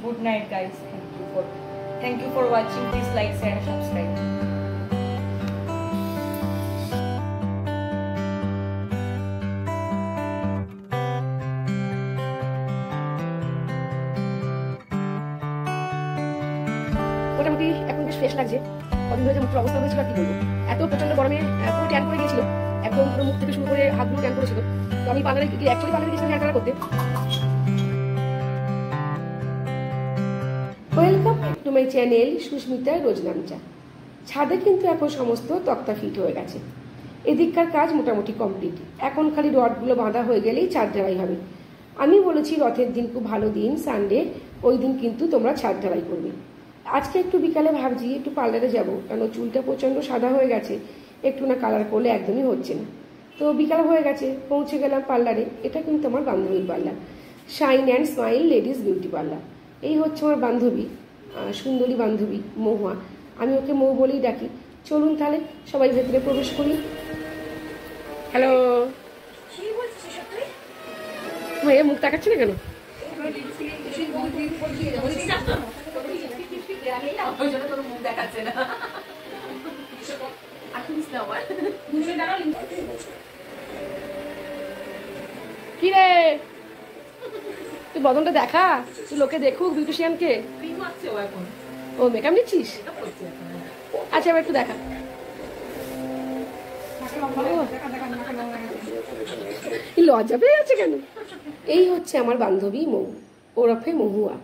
Good night, guys. Thank you for watching. Please like, share, and subscribe. মোটামুটি এখন বেশ fresh লাগছে। কদিন ধরে যে মুখের অবস্থা হয়েছিল আর কি বলবো, এত প্রচন্ড গরমে পুরো ট্যান করে গিয়েছিল, একদম পুরো মুখ থেকে শুরু করে হাতগুলো ট্যান করেছিল। তো আমি পার্লারে গেছিলাম হেয়ার কালার করতে। Welcome to my channel Susmita Roznamcha. ছাদে কিন্তু এখন সমস্ত তক্তা ফিট হয়ে গেছে, এদিককার কাজ মোটামুটি কমপ্লিট। এখন খালি রডগুলো বাঁধা হয়ে গেলেই ছাদ ঢালাই হবে। আমি বলেছি রথের দিন খুব ভালো দিন, সানডে, ওই দিন কিন্তু তোমরা ছাদ ঢালাই করবে। আজকে একটু বিকালে ভাবছি একটু পার্লারে যাব, কারণ চুলটা প্রচণ্ড সাদা হয়ে গেছে, একটু না কালার করলে একদমই হচ্ছে না। তো বিকাল হয়ে গেছে, পৌঁছে গেলাম পার্লারে। এটা কিন্তু আমার বান্ধবীর parlour, shine and smile ladies beauty parlour. এই হচ্ছে আমার বান্ধবী, সুন্দরী বান্ধবী মহুয়া। আমি ওকে মৌ বলেই ডাকি। চলুন তাহলে সবাই ভেতরে প্রবেশ করি। হ্যালো, ভাইয়া মুখ তাকাচ্ছি না কেন? কি রে, তুই বদনটা দেখা, তুই লোকে দেখুক বিউটিশিয়ানকে। ও মেকআপ নিচ্ছিস? আচ্ছা এবার একটু দেখা। লজ্জা পেয়ে যাচ্ছে কেন? এই হচ্ছে আমার বান্ধবী মৌ, ওরফে মহুয়া।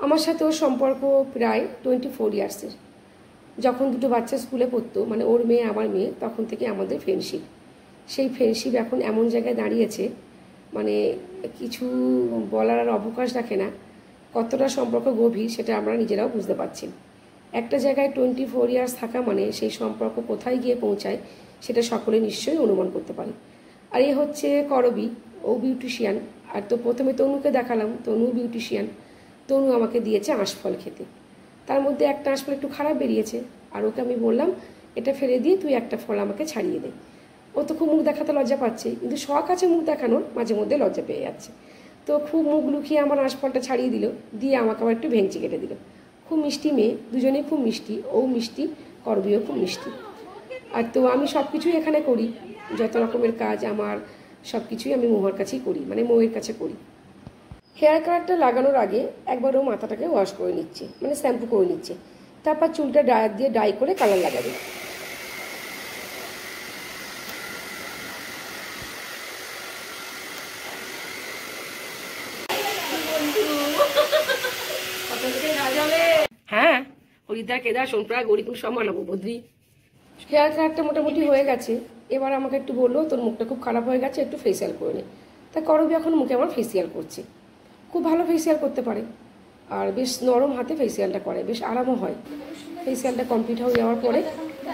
আমার সাথে ওর সম্পর্ক প্রায় 24 ইয়ার্সের। যখন দুটো বাচ্চা স্কুলে পড়তো, মানে ওর মেয়ে আমার মেয়ে, তখন থেকে আমাদের ফ্রেন্ডশিপ। সেই ফ্রেন্ডশিপ এখন এমন জায়গায় দাঁড়িয়েছে, মানে কিছু বলার আর অবকাশ রাখে না। কতটা সম্পর্ক গভীর সেটা আমরা নিজেরাও বুঝতে পারছি। একটা জায়গায় 24 ইয়ার্স থাকা মানে সেই সম্পর্ক কোথায় গিয়ে পৌঁছায় সেটা সকলে নিশ্চয়ই অনুমান করতে পারে। আর এ হচ্ছে করবি, ও বিউটিশিয়ান। আর তো প্রথমে তনুকে দেখালাম, তনু বিউটিশিয়ান। তনু আমাকে দিয়েছে আঁশফল খেতে, তার মধ্যে একটা আঁশফল একটু খারাপ বেরিয়েছে, আর ওকে আমি বললাম এটা ফেলে দিয়ে তুই একটা ফল আমাকে ছাড়িয়ে দে। ও তো খুব মুখ দেখাতে লজ্জা পাচ্ছে, কিন্তু শখ আছে মুখ দেখানোর, মাঝে মধ্যে লজ্জা পেয়ে যাচ্ছে। তো খুব মুখ লুকিয়ে আমার আঁশফলটা ছাড়িয়ে দিল, দিয়ে আমাকে আবার একটু ভেঙচি কেটে দিল। খুব মিষ্টি মেয়ে, দুজনেই খুব মিষ্টি, ও মিষ্টি, করবিও খুব মিষ্টি। আর তো আমি সব কিছুই এখানে করি, যত রকমের কাজ আমার সব কিছুই আমি মহুয়ার কাছেই করি, মানে মৌয়ের কাছে করি। হেয়ার কালারটা লাগানোর আগে একবার ও মাথাটাকে ওয়াশ করে নিচ্ছে, মানে শ্যাম্পু করে নিচ্ছে, তারপর চুলটা ড্রায়ার দিয়ে ডাই করে কালার লাগাবে। হ্যাঁ, হরিদ্বার, কেদার, সোনপ্রয়াগ, গৌরীকুণ্ড সব মানাবো বদ্রী। হেয়ার কালারটা মোটামুটি হয়ে গেছে। এবার আমাকে একটু বললো তোর মুখটা খুব খারাপ হয়ে গেছে, একটু ফেসিয়াল করে নে। তা করবি এখন মুখে আমার ফেসিয়াল করছে, খুব ভালো ফেসিয়াল করতে পারে, আর বেশ নরম হাতে ফেসিয়ালটা করে, বেশ আরামও হয়। ফেসিয়ালটা কমপ্লিট হয়ে যাওয়ার পরে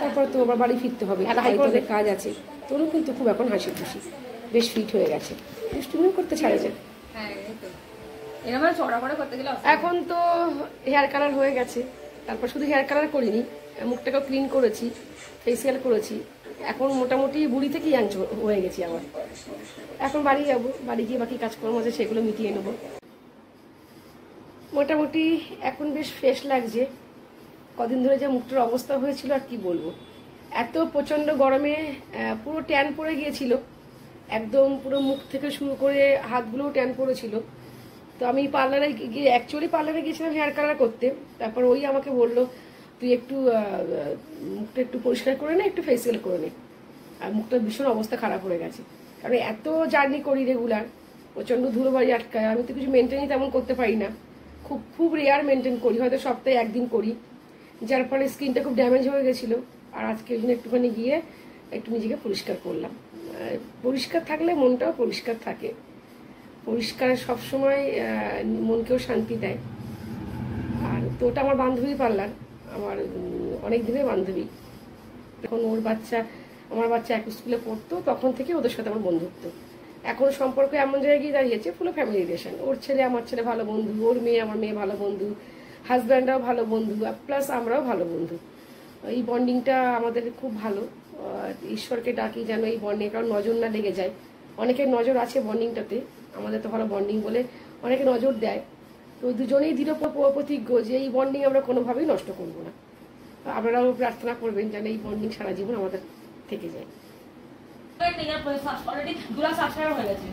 তারপর তো আবার বাড়ি ফিরতে হবে, অনেক কাজ আছে। তোরও কিন্তু খুব এখন হাসি খুশি, বেশ ফিট হয়ে গেছে, দুষ্টুমিও করতে ছাড়েছে। এখন তো হেয়ার কালার হয়ে গেছে, তারপর শুধু হেয়ার কালার করিনি, মুখটাকেও ক্লিন করেছি, ফেসিয়াল করেছি। এখন মোটামুটি বুড়ি থেকে ইয়াং হয়ে গেছি আবার। এখন বাড়ি যাবো, বাড়ি গিয়ে বাকি কাজকর্ম আছে সেগুলো মিটিয়ে নেবো। মোটামুটি এখন বেশ ফ্রেশ লাগছে। কদিন ধরে যে মুখটার অবস্থা হয়েছিল আর কি বলবো, এত প্রচণ্ড গরমে পুরো ট্যান পড়ে গিয়েছিল, একদম পুরো মুখ থেকে শুরু করে হাতগুলোও ট্যান পড়েছিল। তো আমি পার্লারে গিয়ে, অ্যাকচুয়ালি পার্লারে গিয়েছিলাম হেয়ার কালার করতে। তারপর ওই আমাকে বললো তুই একটু মুখটা একটু পরিষ্কার করে নে, একটু ফেসিয়াল করে নে। আর মুখটা ভীষণ অবস্থা খারাপ হয়ে গেছে, কারণ এত জার্নি করি রেগুলার, প্রচণ্ড ধুলোবাড়ি আটকায়। আমি তো কিছু মেনটেনই তেমন করতে পারি না, খুব খুব রেয়ার মেনটেন করি, হয়তো সপ্তাহে একদিন করি, যার ফলে স্কিনটা খুব ড্যামেজ হয়ে গেছিলো। আর আজকে ওই জন্য একটুখানি গিয়ে একটু নিজেকে পরিষ্কার করলাম। পরিষ্কার থাকলে মনটাও পরিষ্কার থাকে, পরিষ্কার সবসময় মনকেও শান্তি দেয়। আর তো ওটা আমার বান্ধবী পার্লার, আমার অনেক দিনের বান্ধবী। এখন ওর বাচ্চা, আমার বাচ্চা এক স্কুলে পড়তো, তখন থেকে ওদের সাথে আমার বন্ধুত্ব। এখন সম্পর্ক এমন জায়গায় গিয়ে দাঁড়িয়েছে, পুরো ফ্যামিলি রিলেশন। ওর ছেলে আমার ছেলে ভালো বন্ধু, ওর মেয়ে আমার মেয়ে ভালো বন্ধু, হাজব্যান্ডরাও ভালো বন্ধু, প্লাস আমরাও ভালো বন্ধু। এই বন্ডিংটা আমাদের খুব ভালো। ঈশ্বরকে ডাকি যেন এই বন্ডিং, কারণ নজর না লেগে যায়। অনেকের নজর আছে বন্ডিংটাতে, আমাদের তো ভালো বন্ডিং বলে অনেকে নজর দেয়, তো দুজনেই দৃঢ় প্রতিজ্ঞ যে এই বন্ডিং আমরা কোনোভাবেই নষ্ট করব না। আপনারাও প্রার্থনা করবেন যেন এই বন্ডিং সারা জীবন আমাদের থেকে যায়। অলরেডি 2 লাখ সাবস্ক্রাইবার হয়ে গেছে,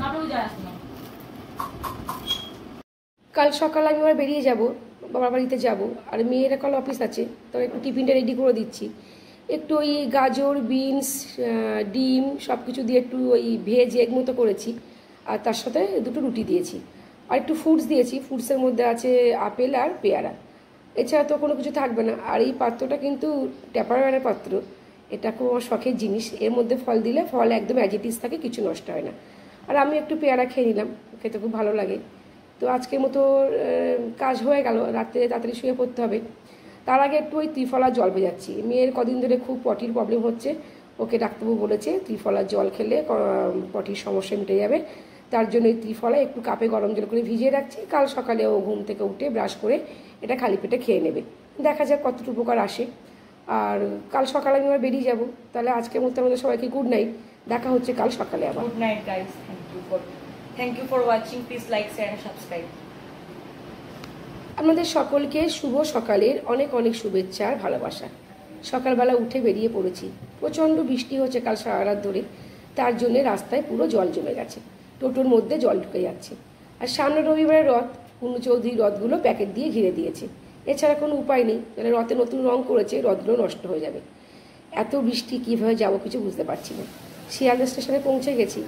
না তো যায় আসছে না। কাল সকালে আমি আবার বেরিয়ে যাব, বাবার বাড়িতে যাব, আর মেয়েরা কাল অফিস আছে, তো একটু টিফিনটা রেডি করে দিচ্ছি। একটু ওই গাজর, বিনস, ডিম সব কিছু দিয়ে একটু ওই ভেজ এগ মতো করেছি, আর তার সাথে দুটো রুটি দিয়েছি, আর একটু ফ্রুটস দিয়েছি। ফ্রুটসের মধ্যে আছে আপেল আর পেয়ারা, এছাড়া তো কোনো কিছু থাকবে না। আর এই পাত্রটা কিন্তু ট্যাপারওয়্যারের পাত্র, এটা খুব আমার শখের জিনিস। এর মধ্যে ফল দিলে ফল একদম অ্যাজিটিস থাকে, কিছু নষ্ট হয় না। আর আমি একটু পেয়ারা খেয়ে নিলাম, খেতে খুব ভালো লাগে। তো আজকের মতো কাজ হয়ে গেল, রাত্রে তাড়াতাড়ি শুয়ে পড়তে হবে। তার আগে একটু ওই ত্রিফলার জল ভেজাচ্ছি। মেয়ের কদিন ধরে খুব পটির প্রবলেম হচ্ছে, ওকে ডাক্তারবাবু বলেছে ত্রিফলার জল খেলে পটির সমস্যা মিটে যাবে। তার জন্য এই ত্রিফলা একটু কাপে গরম জল করে ভিজিয়ে রাখছি, কাল সকালে ও ঘুম থেকে উঠে ব্রাশ করে এটা খালি পেটে খেয়ে নেবে। দেখা যাক কতটুকু উপকার আসে। আর কাল সকালে আমি আবার বেরিয়ে যাব। তাহলে আজকের মধ্যে আমাদের সবাইকে গুড নাইট, দেখা হচ্ছে কাল সকালে আবার। Good night guys, thank you for watching, please like share and subscribe. আপনাদের সকলকে শুভ সকালের অনেক অনেক শুভেচ্ছা আর ভালোবাসা। সকালবেলা উঠে বেরিয়ে পড়েছি, প্রচণ্ড বৃষ্টি হচ্ছে কাল সারা রাত ধরে, তার জন্যে রাস্তায় পুরো জল জমে গেছে, টোটোর মধ্যে জল ঢুকে যাচ্ছে। আর সামনে রবিবারের রথ, পূর্ণ চৌধুরী রথগুলো প্যাকেট দিয়ে ঘিরে দিয়েছে, এছাড়া কোনো উপায় নেই, মানে রথে নতুন রং করেছে, রথগুলো নষ্ট হয়ে যাবে। এত বৃষ্টি কীভাবে যাবো কিছু বুঝতে পারছি না। শিয়ালদা স্টেশনে পৌঁছে গেছি,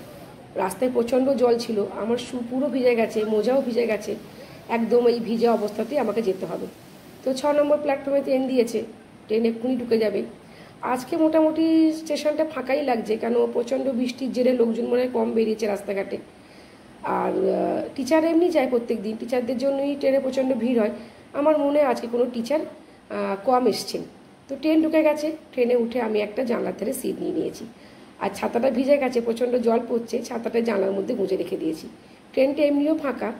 রাস্তায় প্রচণ্ড জল ছিল, আমার শু পুরো ভিজে গেছে, মোজাও ভিজে গেছে, একদম এই ভিজে অবস্থাতেই আমাকে যেতে হবে। তো 6 নম্বর প্ল্যাটফর্মে ট্রেন দিয়েছে, ট্রেন এক্ষুনি ঢুকে যাবে। আজকে মোটামুটি স্টেশনটা ফাঁকাই লাগছে, কেন প্রচণ্ড বৃষ্টির জেরে লোকজন মনে হয় কম বেরিয়েছে রাস্তাঘাটে। আর টিচার এমনি যায় প্রত্যেক দিন, টিচারদের জন্যই ট্রেনে প্রচণ্ড ভিড় হয়। আমার মনে হয় আজকে কোনো টিচার কম এসছেন। তো ট্রেন ঢুকে গেছে, ট্রেনে উঠে আমি একটা জানলার ধারে সিট নিয়ে নিয়েছি। আর ছাতাটা ভিজে গেছে, প্রচণ্ড জল পড়ছে, ছাতাটা জানলার মধ্যে গুঁজে রেখে দিয়েছি। ট্রেনটা এমনিও ফাঁকা,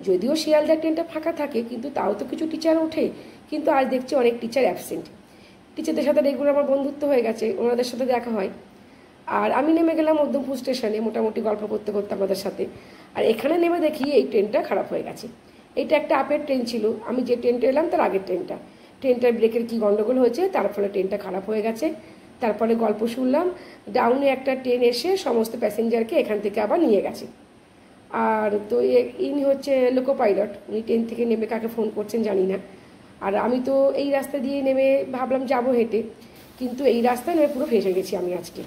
যদিও শিয়ালদার ট্রেনটা ফাঁকা থাকে, কিন্তু তাও তো কিছু টিচার ওঠে, কিন্তু আজ দেখছি অনেক টিচার অ্যাবসেন্ট। টিচারদের সাথে রেগুলার আমার বন্ধুত্ব হয়ে গেছে, ওনাদের সাথে দেখা হয়। আর আমি নেমে গেলাম মধ্যমপুর স্টেশনে, মোটামুটি গল্প করতে করতে আপনাদের সাথে। আর এখানে নেমে দেখি এই ট্রেনটা খারাপ হয়ে গেছে। এইটা একটা আপের ট্রেন ছিল, আমি যে ট্রেনটা এলাম তার আগের ট্রেনটার ব্রেকের কী গণ্ডগোল হয়েছে, তার ফলে ট্রেনটা খারাপ হয়ে গেছে। তারপরে গল্প শুনলাম, ডাউনে একটা ট্রেন এসে সমস্ত প্যাসেঞ্জারকে এখান থেকে আবার নিয়ে গেছে। আর তো ইনি হচ্ছে লোকো পাইলট, উনি ট্রেন থেকে নেমে কাকে ফোন করছেন জানি না। আর আমি তো এই রাস্তা দিয়ে নেমে ভাবলাম যাবো হেঁটে, কিন্তু এই রাস্তায় নেমে পুরো ফেঁসে গেছি আমি আজকে।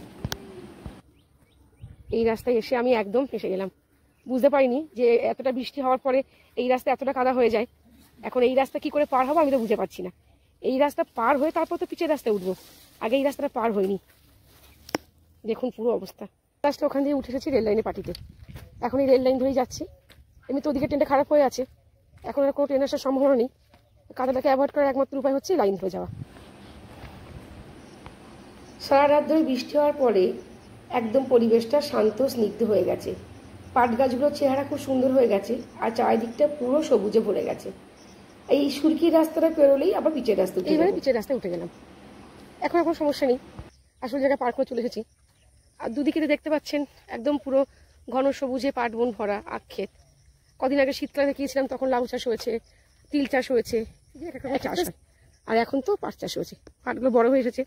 এই রাস্তায় এসে আমি একদম ফেঁসে গেলাম, বুঝতে পারিনি যে এতটা বৃষ্টি হওয়ার পরে এই রাস্তা এতটা কাদা হয়ে যায়। এখন এই রাস্তা কি করে পার হবো আমি তো বুঝতে পারছি না। এই রাস্তা পার হয়ে তারপর তো পিছের রাস্তায় উঠবো, আগে এই রাস্তাটা পার হয়নি। দেখুন পুরো অবস্থা। রাস্তা ওখান দিয়ে উঠে এসেছি রেল লাইনে পার্টিতে, এখন এই রেল লাইন ধরেই যাচ্ছি। এমনি তো ওদিকে ট্রেনটা খারাপ হয়ে আছে, এখন আর কোনো ট্রেন আসার সম্ভাবনা নেই। কাদাটাকে অ্যাভয়েড করার একমাত্র উপায় হচ্ছে লাইন হয়ে যাওয়া। সারা রাত ধরে বৃষ্টি হওয়ার পরে একদম পরিবেশটা শান্ত স্নিগ্ধ হয়ে গেছে, পাট গাছগুলোর চেহারা খুব সুন্দর হয়ে গেছে, আর চারিদিকটা পুরো সবুজে ভরে গেছে। এই সুরকির রাস্তাটা পেরোলেই আবার পিচের রাস্তা, এইবারে পিচের রাস্তায় উঠে গেলাম। এখন কোনো সমস্যা নেই, আসল জায়গায় পার করে চলে এসেছি। আর দুদিকে দেখতে পাচ্ছেন একদম পুরো ঘন সবুজে পাট বন ভরা, আখ ক্ষেত। কদিন আগে শীতকালে দেখিয়েছিলাম, তখন লাউ চাষ হয়েছে, তিল চাষ হয়েছে, চাষ হয়। আর এখন তো পাট চাষ হয়েছে, পাটগুলো বড় হয়ে এসেছে।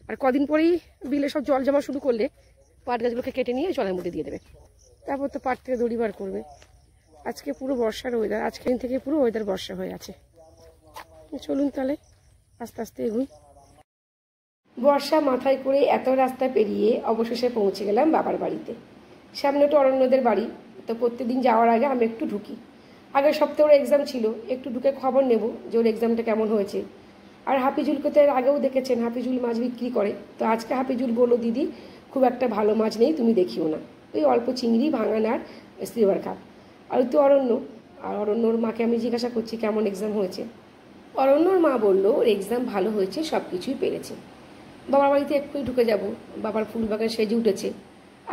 আর কদিন পরেই বিলে সব জল জমা শুরু করলে পাট গাছগুলোকে কেটে নিয়ে জলের মধ্যে দিয়ে দেবে, তারপর তো পাট থেকে দড়ি বার করবে। আজকে পুরো বর্ষার ওয়েদার, আজকে থেকে পুরো ওয়েদার বর্ষা হয়ে আছে। চলুন তাহলে আস্তে আস্তে এগুই। বর্ষা মাথায় করে এত রাস্তা পেরিয়ে অবশেষে পৌঁছে গেলাম বাবার বাড়িতে। সামনে তো অরণ্যদের বাড়ি, তো প্রত্যেকদিন যাওয়ার আগে আমি একটু ঢুকি। আগের সপ্তাহে ওর এক্সাম ছিল, একটু ঢুকে খবর নেব যে ওর এক্সামটা কেমন হয়েছে। আর হাফিজুলকে তো এর আগেও দেখেছেন, হাফিজুল মাছ বিক্রি করে। তো আজকে হাফিজুল বলল, দিদি খুব একটা ভালো মাছ নেই, তুমি দেখিও না, ওই অল্প চিংড়ি, ভাঙান আর সিলভার কাপ। আর তো অরণ্য, আর অরণ্যর মাকে আমি জিজ্ঞাসা করছি কেমন এক্সাম হয়েছে। অরণ্যর মা বলল ওর এক্সাম ভালো হয়েছে, সব কিছুই পেরেছে। বাবার বাড়িতে একটুই ঢুকে যাব, বাবার ফুল বাগান সেজে উঠেছে।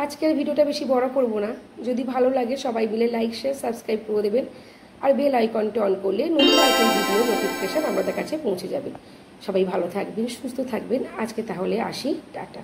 আজকের ভিডিওটা বেশি বড় করব না, যদি ভালো লাগে সবাই মিলে লাইক শেয়ার সাবস্ক্রাইব করে দেবেন, আর বেল আইকনটা অন করলে নতুন নতুন ভিডিও নোটিফিকেশান আমাদের কাছে পৌঁছে যাবে। সবাই ভালো থাকবেন, সুস্থ থাকবেন। আজকে তাহলে আসি, টাটা।